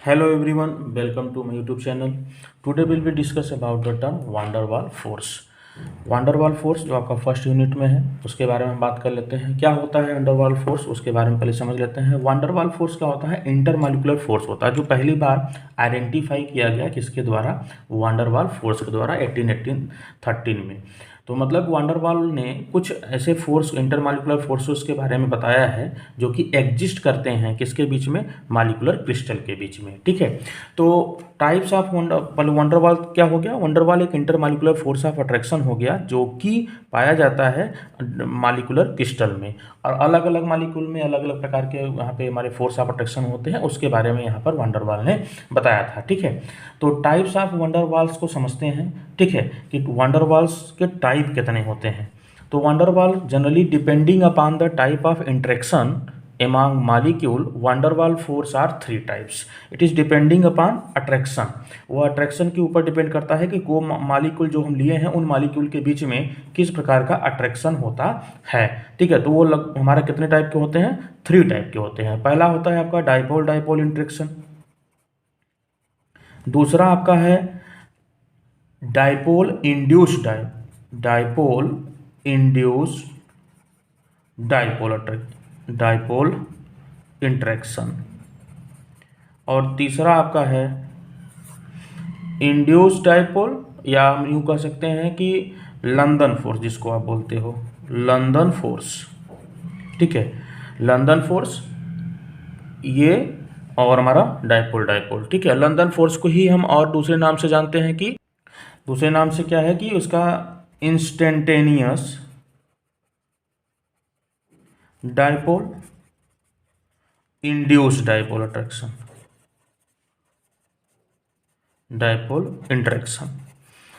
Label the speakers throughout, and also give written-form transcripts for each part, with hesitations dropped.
Speaker 1: Hello everyone, welcome to my YouTube channel. Today we'll be discuss about the term van der Waal force. van der Waal force जो आपका first unit में है उसके बारे में बात कर लेते हैं। क्या होता है van der Waal force, उसके बारे में पहले समझ लेते हैं। van der Waal force क्या होता है? इंटरमॉलिक्यूलर फोर्स होता है जो पहली बार आइडेंटिफाई किया गया किसके द्वारा? van der Waal फोर्स के द्वारा 1813 में। तो मतलब van der Waal ने कुछ ऐसे फोर्स इंटरमॉलिक्यूलर फोर्सेस के बारे में बताया है जो कि एग्जिस्ट करते हैं किसके बीच में? मॉलिक्यूलर क्रिस्टल के बीच में। ठीक है, तो types of van der Waal क्या हो गया? van der Waal एक इंटरमॉलिक्यूलर फोर्स ऑफ अट्रैक्शन हो गया जो कि पाया जाता है मॉलिक्यूलर क्रिस्टल में, और अलग अलग मॉलिक्यूल में अलग अलग प्रकार के यहाँ पे हमारे फोर्स ऑफ अट्रैक्शन होते हैं, उसके बारे में यहाँ पर van der Waal ने बताया था। ठीक है, तो types of van der Waals को समझते हैं। ठीक है, कि van der Waals के टाइप कितने होते हैं। तो van der Waal generally depending upon the type of interaction among molecule van der Waal force are three types. It is depending upon attraction. वो अट्रैक्शन के ऊपर डिपेंड करता है कि वो मॉलिक्यूल जो हम लिए हैं उन मॉलिक्यूल के बीच में किस प्रकार का अट्रैक्शन होता है। ठीक है, तो वो हमारा कितने टाइप के होते हैं? 3 टाइप के होते हैं। पहला होता है आपका डाइपोल डाइपोल इंटरेक्शन, दूसरा आपका है डाइपोल इंड्यूस्ड डाइपोल इंटरेक्शन, और तीसरा आपका है इंड्यूस्ड डाइपोल, या हम यूँ कह सकते हैं कि लंदन फोर्स, जिसको आप बोलते हो लंदन फोर्स। ठीक है, लंदन फोर्स ये और हमारा डाइपोल डाइपोल। ठीक है, लंदन फोर्स को ही हम और दूसरे नाम से जानते हैं कि दूसरे नाम से क्या है कि उसका instantaneous dipole induced dipole attraction, dipole interaction.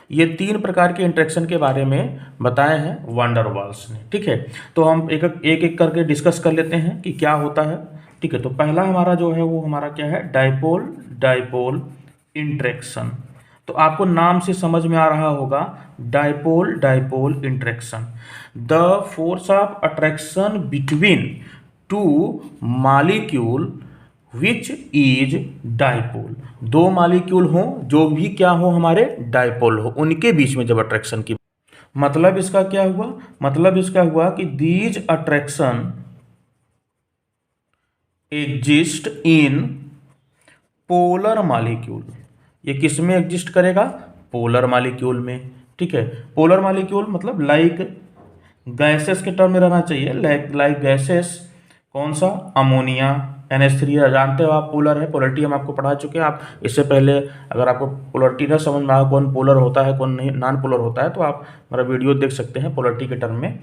Speaker 1: ये 3 प्रकार के इंटरेक्शन के बारे में बताए हैं van der Waals ने। ठीक है, तो हम एक एक करके डिस्कस कर लेते हैं कि क्या होता है। ठीक है, तो पहला हमारा जो है वो हमारा क्या है? Dipole dipole interaction. तो आपको नाम से समझ में आ रहा होगा dipole dipole interaction, the force of attraction between two molecule which is dipole. 2 molecule हो जो भी क्या हो हमारे डाइपोल हो, उनके बीच में जब अट्रैक्शन की, मतलब इसका क्या हुआ? मतलब इसका हुआ कि these attraction exist in polar molecule. ये किस में एग्जिस्ट करेगा? पोलर मॉलिक्यूल में। ठीक है, पोलर मॉलिक्यूल मतलब लाइक गैसेस के टर्म में रहना चाहिए, लाइक गैसेस। कौन सा? अमोनिया, NH3 जानते हो आप, पोलर है। पोलरिटी हम आपको पढ़ा चुके हैं। आप इससे पहले अगर आपको पोलरिटी ना समझ में आया कौन पोलर होता है कौन नहीं नॉन पोलर होता है, तो आप हमारा वीडियो देख सकते हैं पोलरिटी के टर्म में।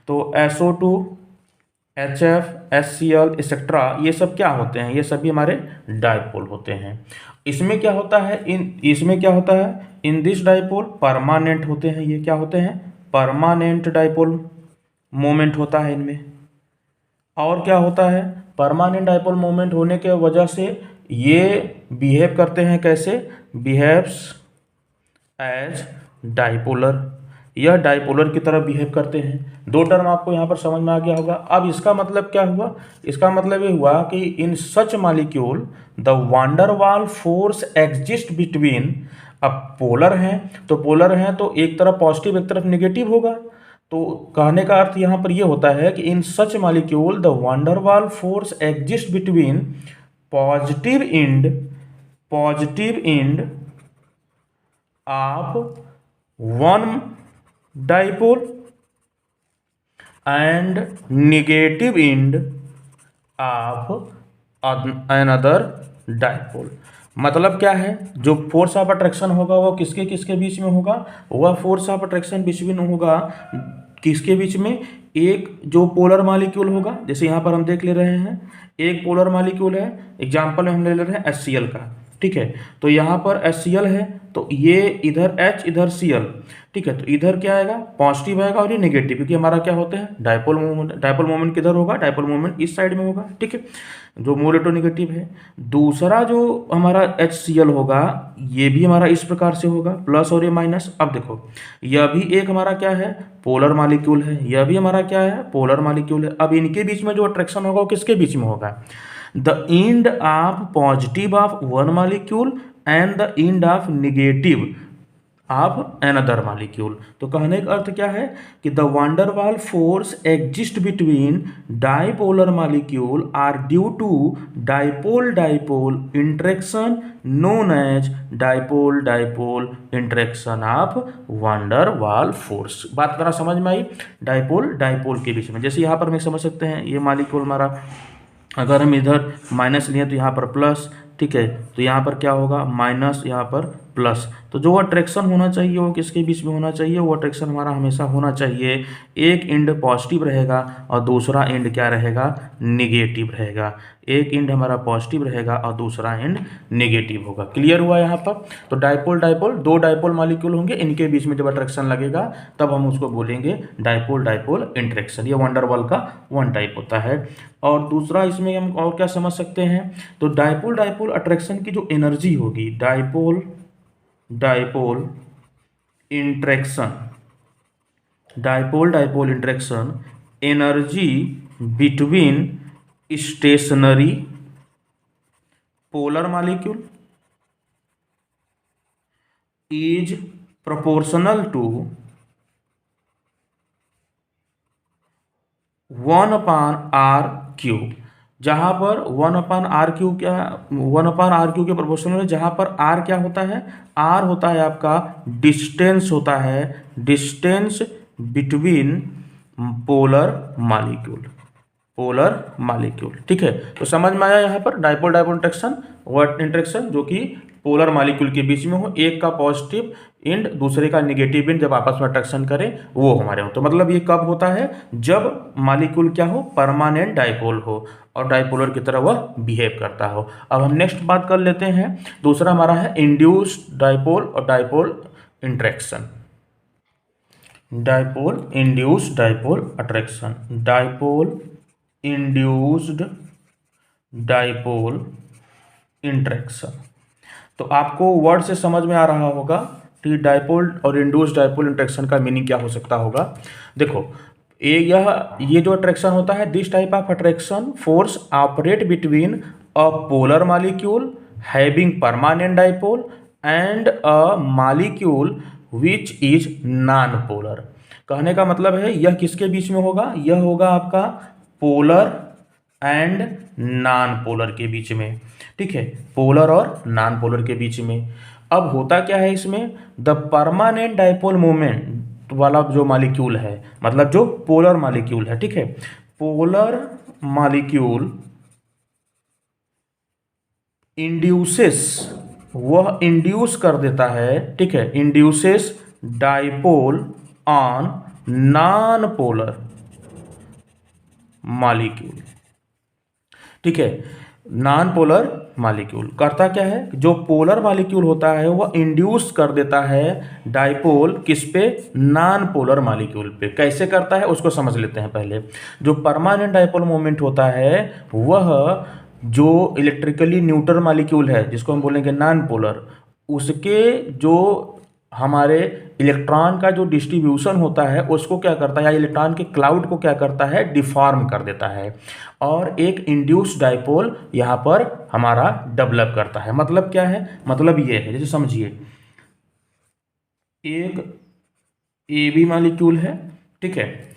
Speaker 1: तो SO2, HF, HCl एक्सेट्रा, ये सब क्या होते हैं? ये सभी हमारे डाइपोल होते हैं। इसमें क्या होता है? इसमें क्या होता है? इन दिस डाइपोल परमानेंट होते हैं। ये क्या होते हैं? परमानेंट डाइपोल मोमेंट होता है इनमें। और क्या होता है? परमानेंट डाइपोल मोमेंट होने के वजह से ये बिहेव करते हैं कैसे? बिहेव्स एज डाइपोलर, यह डाइपोलर की तरह बिहेव करते हैं। 2 टर्म आपको यहाँ पर समझ में आ गया होगा। अब इसका मतलब क्या हुआ? इसका मतलब ये हुआ कि in such molecule the van der Waal force exist between, अब पोलर हैं तो पोलर हैं तो एक तरफ पॉजिटिव एक तरफ नेगेटिव होगा। तो कहने का अर्थ यहाँ पर ये होता है कि in such molecule the van der Waal force exist between positive end of one dipole and negative end of another dipole. मतलब क्या है? जो फोर्स ऑफ अट्रैक्शन होगा वो किसके किसके बीच में होगा? वह फोर्स ऑफ अट्रैक्शन बिटवीन होगा किसके बीच में? एक जो पोलर मॉलिक्यूल होगा, जैसे यहाँ पर हम देख ले रहे हैं एक पोलर मॉलिक्यूल है, एग्जाम्पल में हम ले रहे हैं HCl का। ठीक है, तो यहाँ पर HCl है तो ये इधर H इधर Cl। ठीक है, तो इधर क्या आएगा? पॉजिटिव आएगा और ये नेगेटिव, क्योंकि हमारा क्या होता है? Dipole moment. डाइपोल मोमेंट किधर होगा? डाइपोल मोमेंट इस साइड में होगा। ठीक है, जो मोल इलेक्ट्रोनेगेटिव है। दूसरा जो हमारा HCl होगा ये भी हमारा इस प्रकार से होगा, प्लस और ये माइनस। अब देखो यह भी एक हमारा क्या है? पोलर मॉलिक्यूल है। यह भी हमारा क्या है? पोलर मॉलिक्यूल है। अब इनके बीच में जो अट्रैक्शन होगा वो किसके बीच में होगा? The end of positive of one molecule and the end of negative of another molecule. तो कहने का अर्थ क्या है कि the van der Waals force exist between dipolar molecule are due to dipole dipole interaction known as dipole dipole interaction of van der Waals force. बात करा समझ में आई? डाइपोल डाइपोल के बीच में, जैसे यहाँ पर हम समझ सकते हैं ये मालिक्यूल हमारा, अगर हम इधर माइनस लिए तो यहाँ पर प्लस, ठीक है, तो यहाँ पर क्या होगा माइनस, यहाँ पर प्लस। तो जो अट्रैक्शन होना चाहिए वो किसके बीच में होना चाहिए? वो अट्रैक्शन हमारा हमेशा होना चाहिए, एक एंड पॉजिटिव रहेगा और दूसरा एंड क्या रहेगा? निगेटिव रहेगा। एक एंड हमारा पॉजिटिव रहेगा और दूसरा एंड निगेटिव होगा। क्लियर हुआ यहाँ पर? तो डाइपोल डाइपोल, दो डाइपोल मॉलिक्यूल होंगे, इनके बीच में जब अट्रैक्शन लगेगा तब हम उसको बोलेंगे डाइपोल डाइपोल इंटरेक्शन। ये वंडर वॉल का वन टाइप होता है। और दूसरा इसमें हम और क्या समझ सकते हैं? तो डाइपोल डाइपोल अट्रैक्शन की जो एनर्जी होगी, dipole dipole interaction, dipole dipole interaction energy between stationary polar molecule is proportional to 1/r³। जहां पर 1/r³ क्या, 1/r³ के प्रोपोर्शनल है, जहां पर r क्या होता है? r होता है आपका डिस्टेंस, होता है distance between polar molecule, polar molecule. ठीक है, तो समझ में आया यहाँ पर डाइपोल डाइपोल इंटरेक्शन, वह इंटरेक्शन जो कि पोलर मॉलिक्यूल के बीच में हो, एक का पॉजिटिव एंड दूसरे का निगेटिव एंड जब आपस में अट्रैक्शन करें वो हमारे हो। तो मतलब ये कब होता है? जब मॉलिक्यूल क्या हो? परमानेंट डाइपोल हो और डाइपोलर की तरह वह बिहेव करता हो। अब हम नेक्स्ट बात कर लेते हैं, दूसरा हमारा है इंड्यूस्ड डाइपोल और dipole interaction. Dipole induced dipole attraction, dipole induced dipole interaction. तो आपको वर्ड से समझ में आ रहा होगा कि डाइपोल और इंड्यूस्ड डाइपोल इंटरेक्शन का मीनिंग क्या हो सकता होगा। देखो ये जो अट्रैक्शन होता है, this type of attraction force operate between a polar molecule having permanent dipole and a molecule which is non polar. कहने का मतलब है यह किसके बीच में होगा? यह होगा आपका पोलर एंड नॉन पोलर के बीच में। ठीक है, पोलर और नॉन पोलर के बीच में। अब होता क्या है इसमें? द परमानेंट डाइपोल मोमेंट वाला जो मॉलिक्यूल है, मतलब जो पोलर मॉलिक्यूल है, ठीक है, पोलर मॉलिक्यूल इंड्यूसेस, वह इंड्यूस कर देता है, ठीक है, induces dipole on non polar molecule. ठीक है, नॉन पोलर मॉलिक्यूल करता क्या है? जो पोलर मॉलिक्यूल होता है वह इंड्यूस कर देता है डाइपोल किस पे? नॉन पोलर मॉलिक्यूल पे। कैसे करता है उसको समझ लेते हैं पहले। जो परमानेंट डाइपोल मोमेंट होता है वह जो इलेक्ट्रिकली न्यूट्रल मॉलिक्यूल है, जिसको हम बोलेंगे नॉन पोलर, उसके जो हमारे इलेक्ट्रॉन का जो डिस्ट्रीब्यूशन होता है उसको क्या करता है, या इलेक्ट्रॉन के क्लाउड को क्या करता है? डिफॉर्म कर देता है और एक इंड्यूस डाइपोल यहाँ पर हमारा डेवलप करता है। मतलब क्या है? मतलब ये है, जैसे समझिए एक AB मॉलिक्यूल है, ठीक है,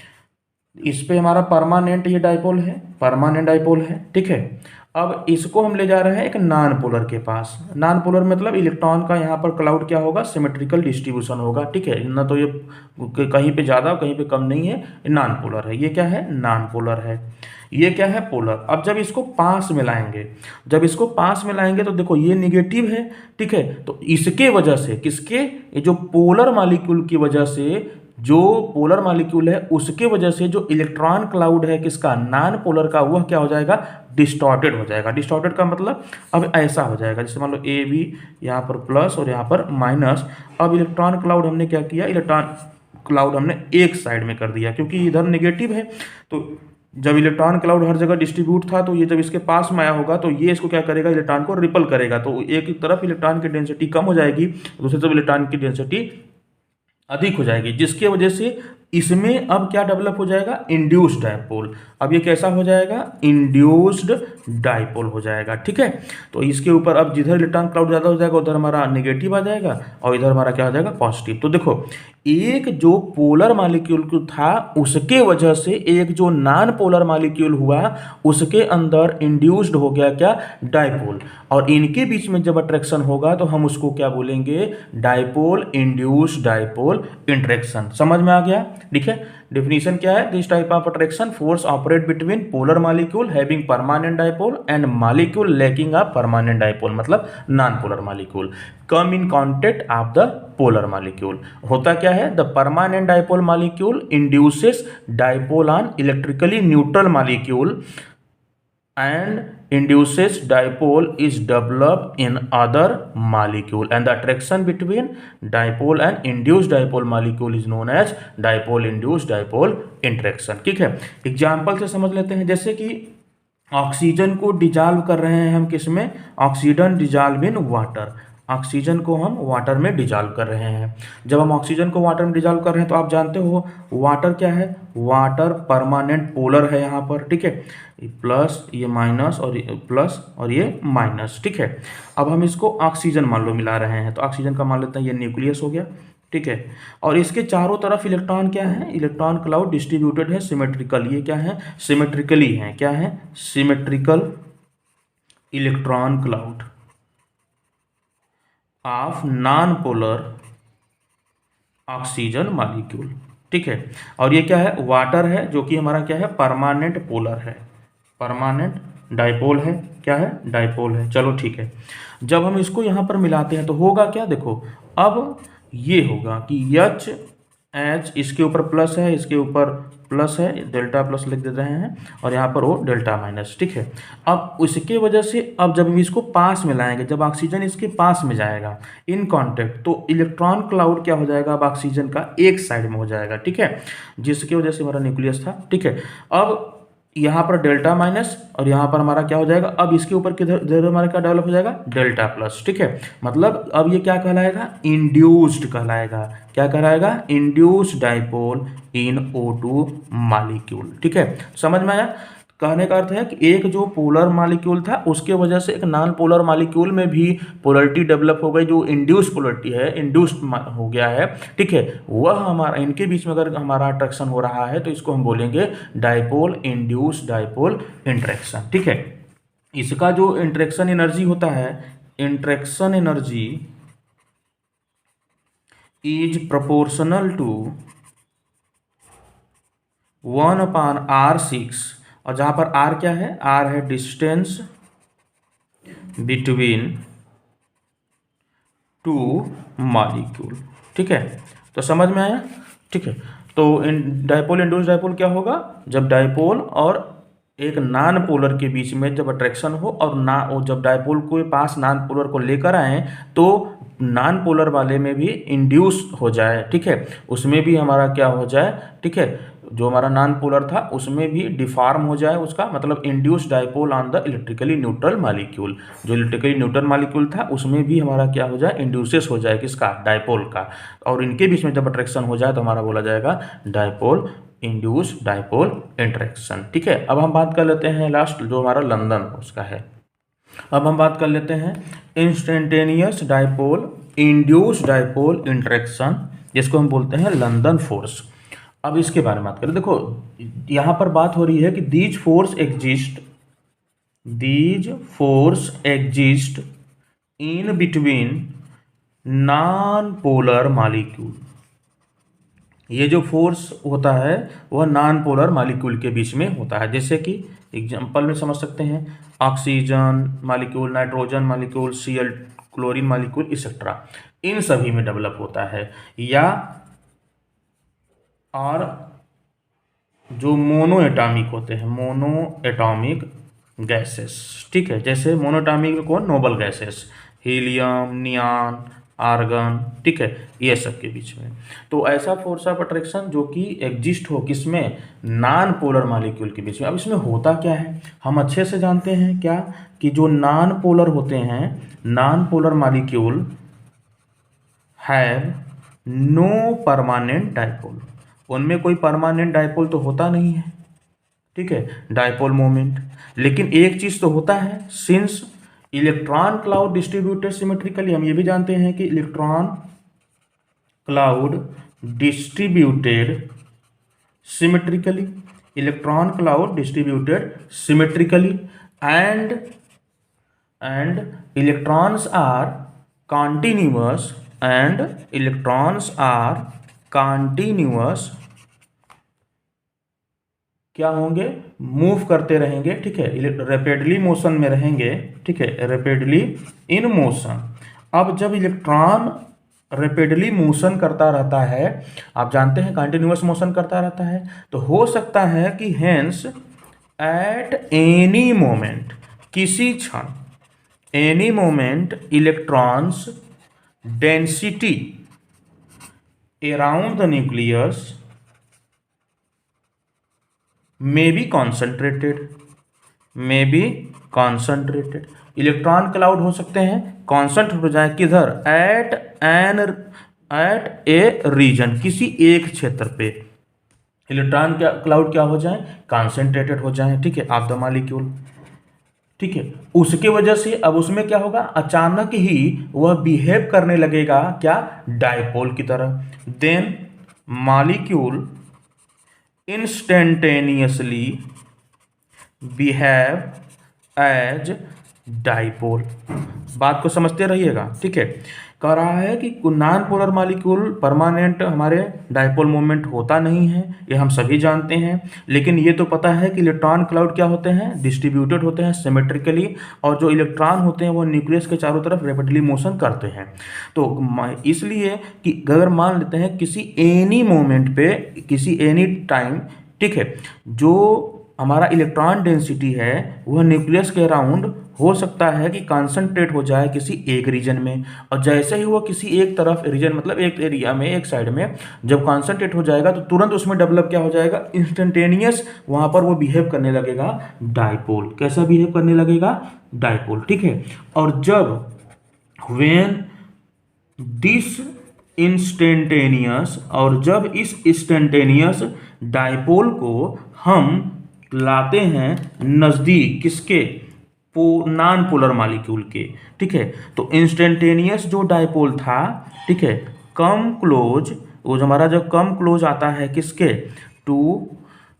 Speaker 1: इस पे हमारा परमानेंट ये डाइपोल है, परमानेंट डाइपोल है, ठीक है। अब इसको हम ले जा रहे हैं एक नॉन पोलर के पास। नॉन पोलर मतलब इलेक्ट्रॉन का यहाँ पर क्लाउड क्या होगा? सिमेट्रिकल डिस्ट्रीब्यूशन होगा, ठीक है, ना तो ये कहीं पे ज़्यादा कहीं पे कम नहीं है, नॉन पोलर है। ये क्या है? नॉन पोलर है। ये क्या है? पोलर। अब जब इसको पास में लाएंगे, जब इसको पास में लाएंगे तो देखो ये निगेटिव है, ठीक है, तो इसके वजह से किसके? ये जो पोलर मॉलिक्यूल की वजह से, जो पोलर मॉलिक्यूल है उसके वजह से जो इलेक्ट्रॉन क्लाउड है किसका? नॉन पोलर का, वह क्या हो जाएगा? डिस्टॉर्टेड हो जाएगा। डिस्टॉर्टेड का मतलब अब ऐसा हो जाएगा, जैसे मान लो AB यहाँ पर प्लस और यहाँ पर माइनस। अब इलेक्ट्रॉन क्लाउड हमने क्या किया? इलेक्ट्रॉन क्लाउड हमने एक साइड में कर दिया क्योंकि इधर नेगेटिव है। तो जब इलेक्ट्रॉन क्लाउड हर जगह डिस्ट्रीब्यूट था तो ये जब इसके पास में आया होगा तो ये इसको क्या करेगा? इलेक्ट्रॉन को रिपल करेगा। तो एक तरफ इलेक्ट्रॉन की डेंसिटी कम हो जाएगी, दूसरी तरफ इलेक्ट्रॉन की डेंसिटी अधिक हो जाएगी, जिसकी वजह से इसमें अब क्या डेवलप हो जाएगा, इंड्यूस्ड डायपोल। अब ये कैसा हो जाएगा, इंड्यूस्ड डायपोल हो जाएगा, ठीक है। तो इसके ऊपर अब जिधर इलेक्ट्रॉन क्लाउड ज़्यादा हो जाएगा उधर हमारा नेगेटिव आ जाएगा और इधर हमारा क्या हो जाएगा, पॉजिटिव। तो देखो एक जो पोलर मॉलिक्यूल था उसके वजह से एक जो नॉन पोलर मॉलिक्यूल हुआ उसके अंदर इंड्यूस्ड हो गया क्या, डायपोल। और इनके बीच में जब अट्रैक्शन होगा तो हम उसको क्या बोलेंगे, डायपोल इंड्यूस्ड डायपोल इंटरेक्शन। समझ में आ गया, ठीक है। डेफिनेशन क्या है, this type of attraction force operate between polar molecule having permanent dipole and molecule lacking a permanent dipole, मतलब non polar molecule come in contact of the polar molecule. होता क्या है, the permanent dipole molecule induces dipole on electrically neutral molecule and induces dipole is developed in other molecule, and the attraction between dipole and induced dipole molecule is known as dipole induced dipole interaction। ठीक है, example से समझ लेते हैं। जैसे कि oxygen को dissolve कर रहे हैं हम किस में, oxygen dissolve in water. Oxygen को हम वाटर में डिजॉल्व कर रहे हैं। जब हम ऑक्सीजन को वाटर में डिजॉल्व कर रहे हैं तो आप जानते हो वाटर क्या है, वाटर परमानेंट पोलर है यहाँ पर, ठीक है। प्लस ये माइनस और ये प्लस और ये माइनस, ठीक है। अब हम इसको ऑक्सीजन मान लो मिला रहे हैं तो ऑक्सीजन का मान लेते हैं ये न्यूक्लियस हो गया, ठीक है। और इसके चारों तरफ इलेक्ट्रॉन क्या है, इलेक्ट्रॉन क्लाउड डिस्ट्रीब्यूटेड है सिमेट्रिकल। ये क्या है, सिमेट्रिकली है, क्या है, symmetrical electron cloud of non polar oxygen molecule, ठीक है। और ये क्या है, वाटर है जो कि हमारा क्या है, परमानेंट पोलर है, परमानेंट डायपोल है, क्या है, डायपोल है। चलो ठीक है, जब हम इसको यहाँ पर मिलाते हैं तो होगा क्या, देखो अब ये होगा कि एच एच इसके ऊपर प्लस है, इसके ऊपर प्लस है, डेल्टा प्लस लिख दे रहे हैं और यहाँ पर वो डेल्टा माइनस, ठीक है। अब उसके वजह से अब जब हम इसको पास में लाएंगे, जब ऑक्सीजन इसके पास में जाएगा इन कांटेक्ट, तो इलेक्ट्रॉन क्लाउड क्या हो जाएगा, अब ऑक्सीजन का एक साइड में हो जाएगा, ठीक है, जिसकी वजह से हमारा न्यूक्लियस था, ठीक है। अब यहाँ पर डेल्टा माइनस और यहाँ पर हमारा क्या हो जाएगा, अब इसके ऊपर किधर हमारा क्या डेवलप हो जाएगा, डेल्टा प्लस, ठीक है। मतलब अब ये क्या कहलाएगा, इंड्यूस्ड कहलाएगा, क्या कहलाएगा, induced dipole in O2 molecule, ठीक है। समझ में आया, कहने का अर्थ है कि एक जो पोलर मॉलिक्यूल था उसके वजह से एक नॉन पोलर मॉलिक्यूल में भी पोलरिटी डेवलप हो गई, जो इंड्यूस पोलरिटी है, इंड्यूस्ड हो गया है, ठीक है। वह हमारा इनके बीच में अगर हमारा अट्रैक्शन हो रहा है तो इसको हम बोलेंगे डायपोल इंड्यूस डायपोल इंटरेक्शन, ठीक है। इसका जो इंटरेक्शन एनर्जी होता है, interaction energy is proportional to 1/R6, और जहाँ पर R क्या है, R है डिस्टेंस बिटवीन टू मॉलिक्यूल, ठीक है। तो समझ में आया, ठीक है। तो डायपोल इंड्यूस डायपोल क्या होगा, जब डायपोल और एक नॉन पोलर के बीच में जब अट्रैक्शन हो और जब डायपोल के पास नॉन पोलर को लेकर आए तो नॉन पोलर वाले में भी इंड्यूस हो जाए, ठीक है, उसमें भी हमारा क्या हो जाए, ठीक है, जो हमारा नॉन पोलर था उसमें भी डिफॉर्म हो जाए, उसका मतलब induce dipole on the electrically neutral molecule, जो इलेक्ट्रिकली न्यूट्रल मॉलिक्यूल था उसमें भी हमारा क्या हो जाए, इंड्यूसेस हो जाए, किसका, डायपोल का। और इनके बीच में जब अट्रैक्शन हो जाए तो हमारा बोला जाएगा डायपोल इंड्यूस डायपोल इंटरेक्शन, ठीक है। अब हम बात कर लेते हैं लास्ट जो हमारा लंदन उसका है। अब हम बात कर लेते हैं instantaneous dipole induce dipole interaction, जिसको हम बोलते हैं लंदन फोर्स। अब इसके बारे में बात करें, देखो यहाँ पर बात हो रही है कि these force exist in between non polar molecule. ये जो फोर्स होता है वह नॉन पोलर मॉलिक्यूल के बीच में होता है। जैसे कि एग्जांपल में समझ सकते हैं, oxygen molecule, nitrogen molecule, Cl chlorine molecule etcetera, इन सभी में डेवलप होता है। या और जो मोनो एटॉमिक होते हैं, मोनो एटॉमिक गैसेस, ठीक है, जैसे मोनो एटॉमिक में कौन, noble gases, helium, neon, argon, ठीक है, ये सब के बीच में। तो ऐसा फोर्स ऑफ अट्रैक्शन जो कि एग्जिस्ट हो किसमें, नॉन पोलर मॉलिक्यूल के बीच में। अब इसमें होता क्या है, हम अच्छे से जानते हैं क्या, कि जो नॉन पोलर होते हैं, non polar molecule have no permanent dipole, उनमें कोई परमानेंट डायपोल तो होता नहीं है, ठीक है, डायपोल मोमेंट। लेकिन एक चीज तो होता है, since electron cloud distributed symmetrically, हम ये भी जानते हैं कि electron cloud distributed symmetrically, electron cloud distributed symmetrically and electrons are continuous and electrons are continuous क्या होंगे, मूव करते रहेंगे, ठीक है, रैपिडली मोशन में रहेंगे, ठीक है, रैपिडली इन मोशन। अब जब इलेक्ट्रॉन रैपिडली मोशन करता रहता है, आप जानते हैं कंटिन्यूअस मोशन करता रहता है, तो हो सकता है कि हेंस एट एनी मोमेंट, किसी क्षण, any moment electrons density around the nucleus may be concentrated, electron cloud हो सकते हैं, कॉन्सेंट्रेट हो जाए किधर, एट ए रीजन, किसी एक क्षेत्र पे इलेक्ट्रॉन क्लाउड क्या हो जाए, कॉन्सेंट्रेटेड हो जाए, ठीक है, ऑफ द मॉलिक्यूल, ठीक है। उसके वजह से अब उसमें क्या होगा, अचानक ही वह बिहेव करने लगेगा क्या, डायपोल की तरह, then molecule instantaneously behave as dipole। बात को समझते रहिएगा, ठीक है। कह रहा है कि नॉन पोलर मॉलिक्यूल परमानेंट हमारे डायपोल मोमेंट होता नहीं है, ये हम सभी जानते हैं, लेकिन ये तो पता है कि इलेक्ट्रॉन क्लाउड क्या होते हैं, डिस्ट्रीब्यूटेड होते हैं सिमेट्रिकली, और जो इलेक्ट्रॉन होते हैं वो न्यूक्लियस के चारों तरफ रैपिडली मोशन करते हैं। तो इसलिए कि अगर मान लेते हैं किसी एनी मोमेंट पे, किसी एनी टाइम, ठीक है, जो हमारा इलेक्ट्रॉन डेंसिटी है वह न्यूक्लियस के अराउंड हो सकता है कि कॉन्सेंट्रेट हो जाए किसी एक रीजन में, और जैसे ही वो किसी एक तरफ रीजन मतलब एक एरिया में, एक साइड में जब कॉन्सेंट्रेट हो जाएगा तो तुरंत उसमें डेवलप क्या हो जाएगा, इंस्टेंटेनियस, वहाँ पर वो बिहेव करने लगेगा डायपोल। कैसा बिहेव करने लगेगा, डायपोल, ठीक है। और जब व्हेन दिस इंस्टेंटेनियस, और जब इस इंस्टेंटेनियस डायपोल को हम लाते हैं नज़दीक किसके, नॉन पोलर मॉलिक्यूल के, ठीक है, तो इंस्टेंटेनियस जो डायपोल था, ठीक है, कम क्लोज, वो जो हमारा जब कम क्लोज आता है किसके, टू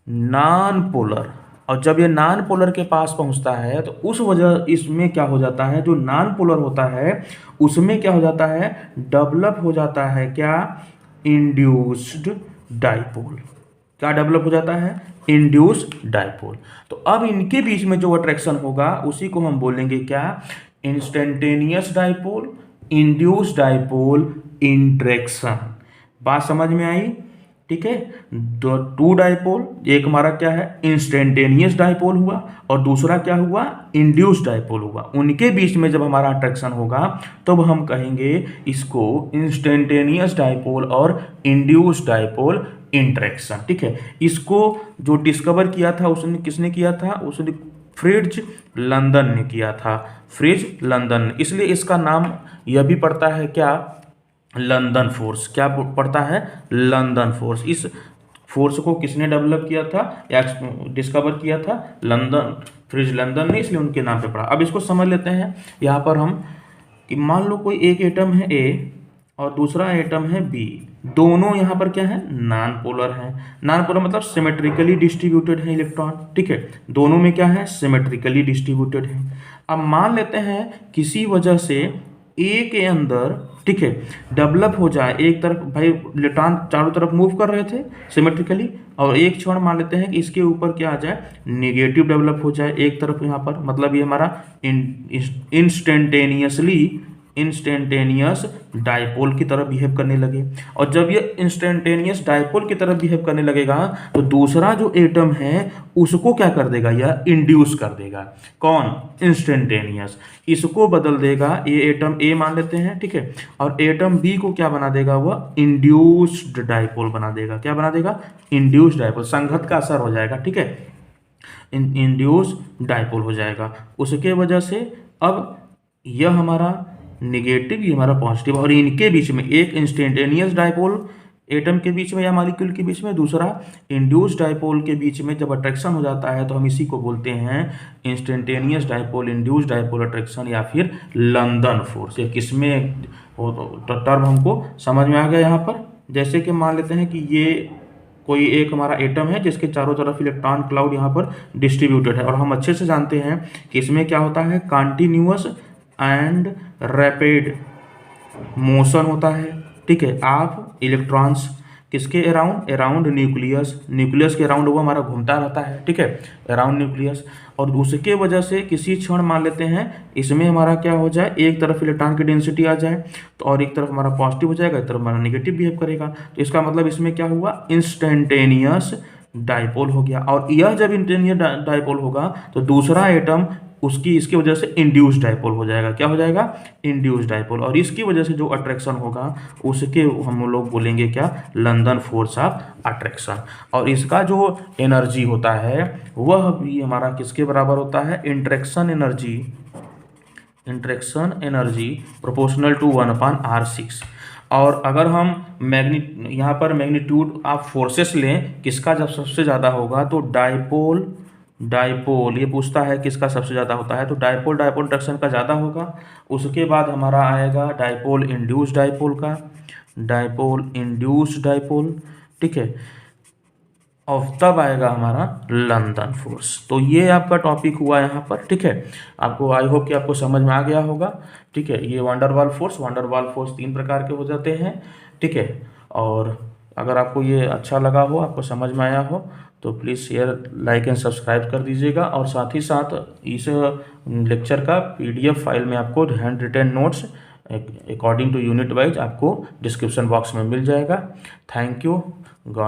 Speaker 1: नॉन पोलर, और जब ये नॉन पोलर के पास पहुंचता है तो उस वजह इसमें क्या हो जाता है, जो नॉन पोलर होता है उसमें क्या हो जाता है, डेवलप हो जाता है क्या, इंड्यूस्ड डायपोल। क्या डेवलप हो जाता है, इंड्यूस्ड डायपोल। तो अब इनके बीच में जो अट्रैक्शन होगा उसी को हम बोलेंगे क्या, instantaneous dipole, induced dipole interaction. बात समझ में आई, ठीक है। टू डायपोल, एक हमारा क्या है, इंस्टेंटेनियस डायपोल हुआ, और दूसरा क्या हुआ, इंड्यूस्ड डायपोल हुआ। उनके बीच में जब हमारा अट्रैक्शन होगा तब हम कहेंगे इसको इंस्टेंटेनियस डायपोल और इंड्यूस्ड डायपोल इंट्रैक्शन, ठीक है। इसको जो डिस्कवर किया था उसने किसने किया था, उसने फ्रिट्ज लंदन ने किया था, फ्रिट्ज लंदन, इसलिए इसका नाम यह भी पड़ता है क्या, लंदन फोर्स। क्या पड़ता है, लंदन फोर्स। इस फोर्स को किसने डेवलप किया था या डिस्कवर किया था, लंदन, फ्रिट्ज लंदन ने, इसलिए उनके नाम पे पड़ा। अब इसको समझ लेते हैं यहाँ पर हम कि मान लो कोई एक एटम है ए और दूसरा एटम है बी, दोनों यहाँ पर क्या है, नॉन पोलर है। नॉन पोलर मतलब सिमेट्रिकली डिस्ट्रीब्यूटेड है इलेक्ट्रॉन, ठीक है, दोनों में क्या है, सिमेट्रिकली डिस्ट्रीब्यूटेड है। अब मान लेते हैं किसी वजह से ए के अंदर, ठीक है, डेवलप हो जाए, एक तरफ भाई इलेक्ट्रॉन चारों तरफ मूव कर रहे थे सिमेट्रिकली, और एक क्षण मान लेते हैं कि इसके ऊपर क्या आ जाए, नेगेटिव डेवलप हो जाए एक तरफ यहाँ पर, मतलब ये हमारा इंस्टेंटेनियस डायपोल की तरह बिहेव करने लगे। और जब ये इंस्टेंटेनियस डायपोल की तरह बिहेव करने लगेगा तो दूसरा जो एटम है उसको क्या कर देगा, यह इंड्यूस कर देगा। कौन, इंस्टेंटेनियस, इसको बदल देगा, ये एटम ए मान लेते हैं, ठीक है, और एटम बी को क्या बना देगा, वह इंड्यूस्ड डायपोल बना देगा। क्या बना देगा, इंड्यूस्ड डायपोल, संघत का असर हो जाएगा, ठीक है, इंड्यूस्ड डायपोल हो जाएगा। उसके वजह से अब यह हमारा नेगेटिव, ये हमारा पॉजिटिव, और इनके बीच में एक इंस्टेंटेनियस डायपोल, एटम के बीच में या मॉलिक्यूल के बीच में, दूसरा इंड्यूस्ड डायपोल के बीच में जब अट्रैक्शन हो जाता है तो हम इसी को बोलते हैं instantaneous dipole, induced dipole attraction या फिर लंदन फोर्स। ये किसमें हो तो टर्म हमको समझ में आ गया यहाँ पर। जैसे कि मान लेते हैं कि ये कोई एक हमारा एटम है जिसके चारों तरफ इलेक्ट्रॉन क्लाउड यहाँ पर डिस्ट्रीब्यूटेड है, और हम अच्छे से जानते हैं कि इसमें क्या होता है, कंटिन्यूअस एंड रैपिड मोशन होता है, ठीक है। आप इलेक्ट्रॉन्स किसके अराउंड, अराउंड न्यूक्लियस, न्यूक्लियस के अराउंड वो हमारा घूमता रहता है, ठीक है, अराउंड न्यूक्लियस। और उसके वजह से किसी क्षण मान लेते हैं इसमें हमारा क्या हो जाए, एक तरफ इलेक्ट्रॉन की डेंसिटी आ जाए तो और एक तरफ हमारा पॉजिटिव हो जाएगा, एक तरफ हमारा नेगेटिव बिहेव करेगा, तो इसका मतलब इसमें क्या हुआ, इंस्टेंटेनियस डायपोल हो गया। और यह जब इंस्टेंटेनियस डायपोल होगा तो दूसरा एटम उसकी इसकी वजह से इंड्यूस्ड डायपोल हो जाएगा। क्या हो जाएगा, इंड्यूस्ड डायपोल। और इसकी वजह से जो अट्रैक्शन होगा उसके हम लोग बोलेंगे क्या, लंदन फोर्स ऑफ अट्रैक्शन। और इसका जो एनर्जी होता है वह भी हमारा किसके बराबर होता है, interaction energy, interaction energy proportional to 1/r6। और अगर हम यहाँ पर मैग्नीट्यूड ऑफ फोर्सेस लें, किसका जब सबसे ज़्यादा होगा तो डायपोल, डायपोल ये पूछता है किसका सबसे ज़्यादा होता है, तो डायपोल डायपोल अट्रैक्शन का ज़्यादा होगा। उसके बाद हमारा आएगा डायपोल इंड्यूस्ड डायपोल का, डायपोल इंड्यूस्ड डायपोल, ठीक है। और तब आएगा हमारा लंदन फोर्स। तो ये आपका टॉपिक हुआ यहाँ पर, ठीक है। आपको आई होप कि आपको समझ में आ गया होगा, ठीक है। ये वंडरवाल फोर्स, वंडरवाल फोर्स 3 प्रकार के हो जाते हैं, ठीक है। और अगर आपको ये अच्छा लगा हो, आपको समझ में आया हो, तो please share, like and subscribe कर दीजिएगा। और साथ ही साथ इस लेक्चर का PDF फाइल में आपको hand written notes according to unit wise आपको डिस्क्रिप्शन बॉक्स में मिल जाएगा। Thank you, God.